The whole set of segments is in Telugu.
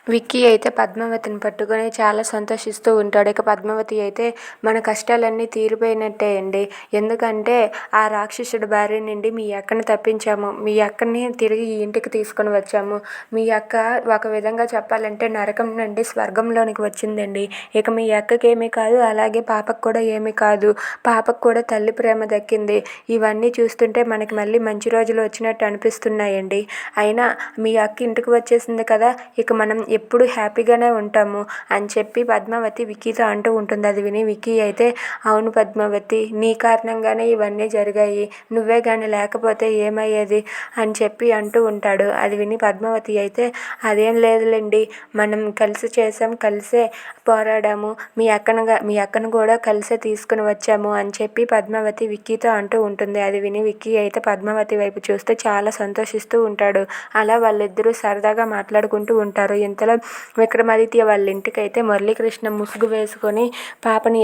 విక్కీ అయితే పద్మావతిని పట్టుకొని చాలా సంతోషిస్తూ ఉంటాడు. ఇక పద్మావతి అయితే మన కష్టాలన్నీ తీరిపోయినట్టే అండి. ఎందుకంటే ఆ రాక్షసుడి బారి నుండి మీ అక్కని తప్పించాము. మీ అక్కని తిరిగి ఈ ఇంటికి తీసుకొని వచ్చాము. మీ అక్క ఒక విధంగా చెప్పాలంటే నరకం నుండి స్వర్గంలోనికి వచ్చిందండి. ఇక మీ అక్కకి ఏమీ కాదు, అలాగే పాపకు కూడా ఏమీ కాదు. పాపకు కూడా తల్లి ప్రేమ దక్కింది. ఇవన్నీ చూస్తుంటే మనకి మళ్ళీ మంచి రోజులు వచ్చినట్టు అనిపిస్తున్నాయండి. అయినా మీ అక్క ఇంటికి వచ్చేసింది కదా, ఇక మనం ఎప్పుడు హ్యాపీగానే ఉంటాము అని చెప్పి పద్మావతి విక్కీతో అంటూ ఉంటుంది. అది విని విక్కీ అయితే అవును పద్మావతి, నీ కారణంగానే ఇవన్నీ జరిగాయి, నువ్వే కానీ లేకపోతే ఏమయ్యేది అని చెప్పి అంటూ ఉంటాడు. అది విని పద్మావతి అయితే అదేం లేదులేండి, మనం కలిసి చేసాం, కలిసే పోరాడాము, మీ అక్కను కూడా కలిసే తీసుకుని వచ్చాము అని చెప్పి పద్మావతి విక్కీతో అంటూ ఉంటుంది. అది విని విక్కీ అయితే పద్మావతి వైపు చూస్తే చాలా సంతోషిస్తూ ఉంటాడు. అలా వాళ్ళిద్దరూ సరదాగా మాట్లాడుకుంటూ ఉంటారు. ఇంతలో విక్రమాదిత్య వాళ్ళ ఇంటికైతే మురళీకృష్ణ ముసుగు వేసుకొని పాపని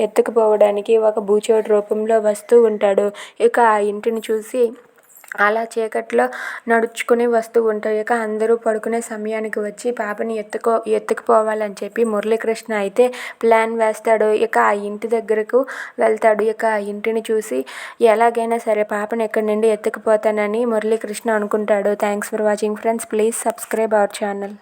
ఎత్తుకుపోవడానికి ఒక బూచోడు రూపంలో వస్తూ ఉంటాడు. ఇక ఆ ఇంటిని చూసి అలా చీకట్లో నడుచుకుని వస్తూ ఉంటారు. ఇక అందరూ పడుకునే సమయానికి వచ్చి పాపని ఎత్తుకుపోవాలని చెప్పి మురళీకృష్ణ అయితే ప్లాన్ వేస్తాడు. ఇక ఆ ఇంటి దగ్గరకు వెళ్తాడు. ఇక ఆ ఇంటిని చూసి ఎలాగైనా సరే పాపని ఎక్కడి నుండి ఎత్తుకుపోతానని మురళీకృష్ణ అనుకుంటాడు. Thanks for watching friends. Please subscribe our channel.